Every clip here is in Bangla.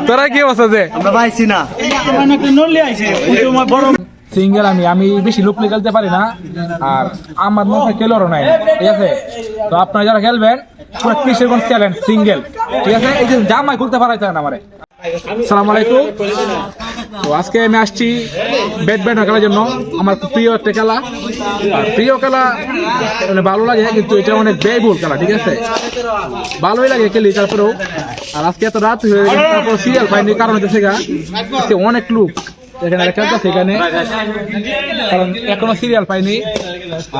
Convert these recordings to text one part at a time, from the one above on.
তোরা কি অবস্থা যে আমরা পাইছি না সিঙ্গেল আমি বেশি লুকলি খেলতে পারি না, আর আমার মধ্যে খেলোরও নাই, ঠিক আছে? তো আপনারা যারা খেলবেন পুরো কিশোরগঞ্জ চ্যালেঞ্জ সিঙ্গেল, ঠিক আছে? এই যে জামাই খুলতে পারাইতে না আমারে। আসসালামু আলাইকুম। তো আজকে আমি আসছি ব্যাডমিন্টন খেলার জন্য। আমার খুব প্রিয় একটা খেলা, প্রিয় খেলা মানে ভালো লাগে, কিন্তু এটা অনেক ব্যয়বহুল খেলা, ঠিক আছে? ভালোই লাগে খেলি তারপরেও। আর আজকে এত রাত হয়ে গেছে, তারপর সিরিয়াল পাইনি, কারণ হচ্ছে আজকে অনেক লোক এখানে খেলতেছে এখানে, কারণ এখনো সিরিয়াল পাইনি।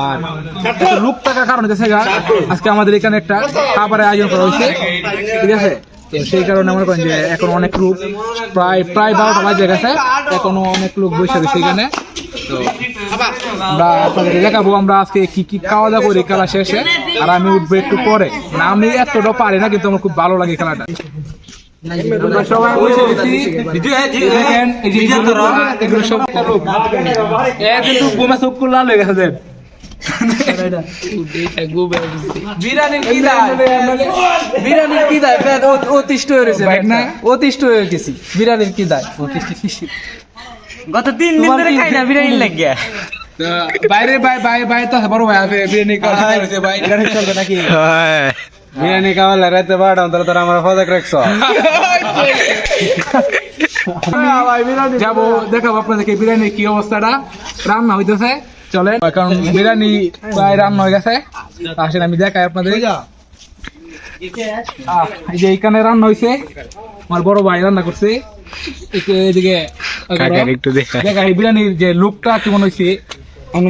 আর লোক থাকার কারণ হচ্ছে আজকে আমাদের এখানে একটা খাবারের আয়োজন করা হয়েছে, ঠিক আছে? তো সেই কারণে মনে করেন যে এখন অনেক লোক, প্রায় 12টা বাজে গেছে, এখনো অনেক লোক বসে রয়েছে এখানে। তো আমরা আপনাদের দেখাবো আমরা আজকে কি কি খাওয়া দাওয়া করি খেলা শেষে। আর আমি উঠবো একটু পরে, মানে আমি এতটা পারি না, কিন্তু আমার খুব ভালো লাগে খেলাটা। সবাই বসে গেছি, দেখেন এই যে এগুলো সব লোক, কিন্তু ঘুমে চোখ খুলে লাল হয়ে গেছে। বিরিয়ানির কি দায় অতিষ্ঠ হয়ে রয়েছে, অতিষ্ঠ হয়ে গেছি। বিরিয়ানির কি দায়? গত 3 দিন ধরে খাই না বিরিয়ানির লাগিয়া। বাইরে বাইরে তো বড় ভাই আছে, বিরিয়ানি চলবে নাকি? বিরিয়ানি খাওয়ালে রাতে 12টা অন্তর তোর আমার ফজাক রাখছ। যাবো, দেখাবো আপনাদেরকে বিরিয়ানির কি অবস্থাটা, রান্না হইতেছে। চলেন, কারণ বিরিয়ানি প্রায় রান্না হয়ে গেছে। আসেন আমি দেখাই আপনাদের। এই যে এইখানে রান্না হয়েছে, আমার বড় ভাই রান্না করছে। এদিকে দেখাই বিরিয়ানির যে লুকটা কেমন হয়েছে।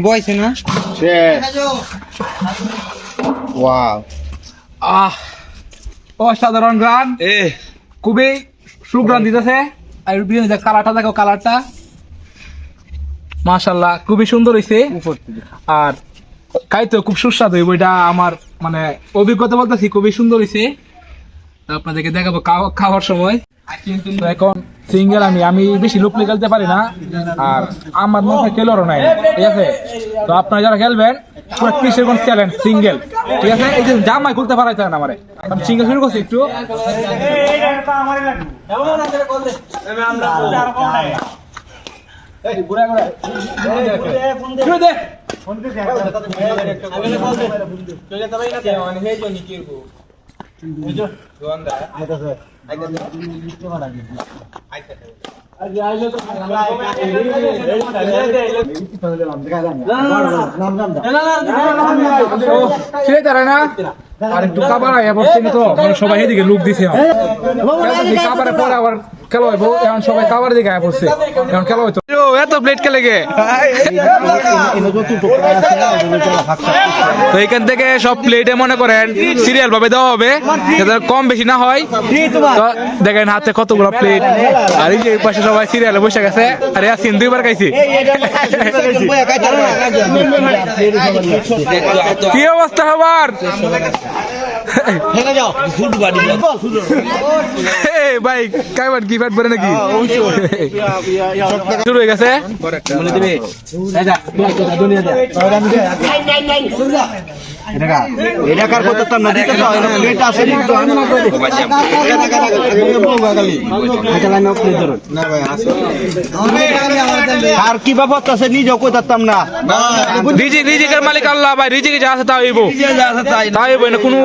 বয়সে না অসাধারণ গ্রান, খুবই সুগ্রান দিতেছে। আর বিরিয়ানি কালারটা দেখো, কালারটা মাশাআল্লাহ খুবই সুন্দর হয়েছে। আর খাইতে খুব সুস্বাদু হইব, এটা আমার মানে অভিজ্ঞতা বলতেছি, খুবই সুন্দর হয়েছে। আপনাদেরকে দেখাবো খাওয়ার সময়। তো এখন সিঙ্গেল আমি বেশি লুকলি খেলতে পারি না, আর আমার মধ্যে খেলোরও নাই, ঠিক আছে? তো আপনারা যারা খেলবেন পুরো কিশোরগঞ্জ চ্যালেঞ্জ সিঙ্গেল, ঠিক আছে? এই যে জামাই খুলতে পারাইতে না আমারে। আমি সিঙ্গেল শুরু করছি একটু। আর একটু খাবার তো সবাই এদিকে লুক দিছে, খাবারের পরে আবার খেলা হইব। এখন সবাই খাবার দিকে আয়া পড়ছে, এখন খেলা হইতো। এত প্লেট খেলে গে, তো এখান থেকে সব প্লেটে মনে করেন সিরিয়াল ভাবে দেওয়া হবে, যাতে কম বেশি না হয়। তো দেখেন হাতে কতগুলো প্লেট, আর এই যে পাশে সবাই সিরিয়ালে বসে গেছে। আর ইয়াসিন 2বার খাইছি। কি অবস্থা সবার? ভাই কাইবার কি ফ্যাট পরে নাকি শুরু হয়ে গেছে? আর কি ব্যাপার আছে নিজেও কইতাম না। রিজিকের মালিক আল্লাহ ভাই, রিজিকে যা আছে তাই হইব, তাই হইব না, কোনো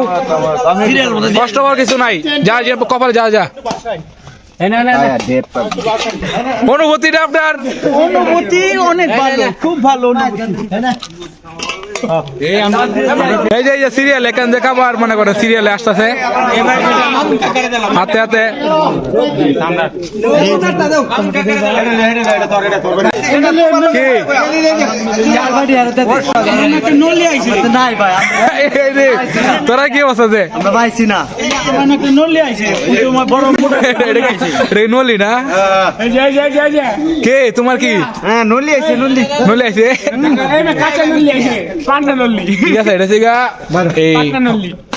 কষ্ট করার কিছু নাই। যা যা কপালে যা যা। অনুভূতিটা আপনার? অনুভূতি অনেক ভালো, খুব ভালো অনুভূতি। এই যে সিরিয়াল এখান থেকে খাবার মনে করে সিরিয়ালে আসতেছে হাতে হাতে। তোরা কি অবস্থা যে আমরা পাইছি না, নলি না? কে তোমার কি? নলি আইছে, নলি আইছে, ঠিক আছে। এটা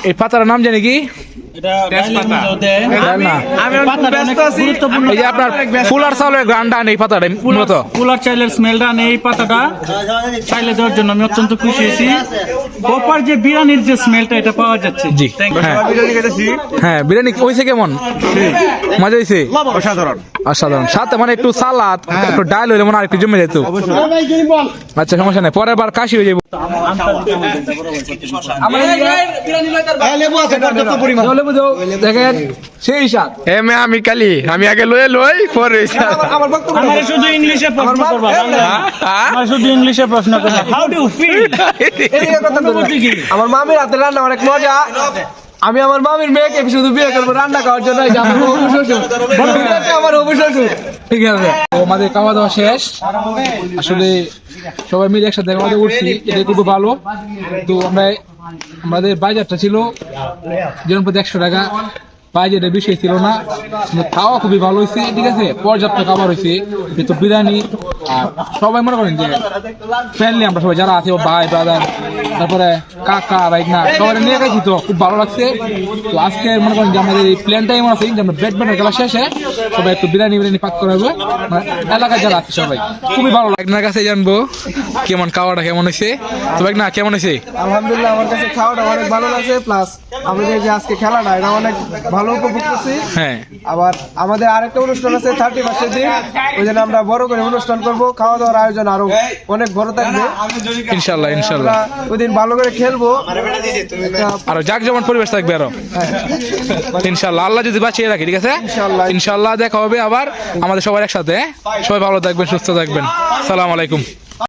এই পাতার নাম জানি কি? দেন না আমি ব্যস্ত আছি এই যে আপনার ফুলার চাউলের গ্রান্ডা নেই পাতাটা মূলত কুলার চাইলের স্মেলটা নেই এই পাতাটা চাইলে দেওয়ার জন্য আমি অত্যন্ত খুশি হয়েছি প্রপার যে বিরিয়ানির যে স্মেলটা এটা পাওয়া যাচ্ছে জি হ্যাঁ হ্যাঁ বিরিয়ানি হয়েছে কেমন মজা হয়েছে অসাধারণ সাথে মানে একটু সালাদ একটু ডাল হইলে মনে হয় একটু জমে যেত আচ্ছা সমস্যা নেই পরের বার কাশি হয়ে যাবো দেখেন সেই স্বাদ আমি কালি আমি আগে লই পরে আমার শুধু ইংলিশে প্রশ্ন করবা আমার শুধু ইংলিশে প্রশ্ন করবা হাউ ডু ফিল আমার মামির হাতে রান্না অনেক মজা আমি আমার মামির মেয়েকে শুধু বিয়ে করবো রান্না খাওয়ার জন্য এই যে আমার হবু শ্বশুর আমার হবু শ্বশুর ঠিক আছে তো আমাদের খাওয়া দাওয়া শেষ আসলে সবাই মিলে একসাথে খাওয়া দাওয়া করছি এটা খুব ভালো তো আমাদের বাজারটা ছিল যেমন প্রতি 100 টাকা বাজেটে বেশি ছিল না কিন্তু খাওয়া খুবই ভালো হয়েছে ঠিক আছে পর্যাপ্ত খাবার হয়েছে কিন্তু বিরিয়ানি আর সবাই মনে করেন যে ফ্যামিলি আমরা সবাই যারা আছে ভাই ব্রাদার তারপরে কাকা ভাইগনা সবাই নিয়ে গেছি তো খুব ভালো লাগছে তো আজকে মনে করেন যে আমাদের এই প্ল্যানটাই এমন আছে যে আমরা ব্যাডমিন্টন খেলা শেষে সবাই একটু বিরিয়ানি পাক করে হবে এলাকায় যারা আছে সবাই খুবই ভালো লাগে আপনার কাছে জানবো কেমন খাওয়াটা কেমন হয়েছে তো ভাই না কেমন হয়েছে আলহামদুলিল্লাহ আমার কাছে খাওয়াটা অনেক ভালো লাগছে প্লাস আমাদের যে আজকে খেলাটা এটা অনেক ভালো উপভোগ করছি হ্যাঁ আবার আমাদের আরেকটা অনুষ্ঠান আছে 31 দিন ওই জন্য আমরা বড় করে অনুষ্ঠান করব খাওয়া দাওয়ার আয়োজন আরো অনেক বড় থাকবে ইনশাল্লাহ আমরা ওই দিন ভালো করে খেলবো আর যাক যেমন পরিবেশ থাকবে আরো ইনশাল্লাহ আল্লাহ যদি বাঁচিয়ে রাখি ঠিক আছে ইনশাল্লাহ দেখা হবে আবার আমাদের সবার একসাথে সবাই ভালো থাকবেন সুস্থ থাকবেন সালাম আলাইকুম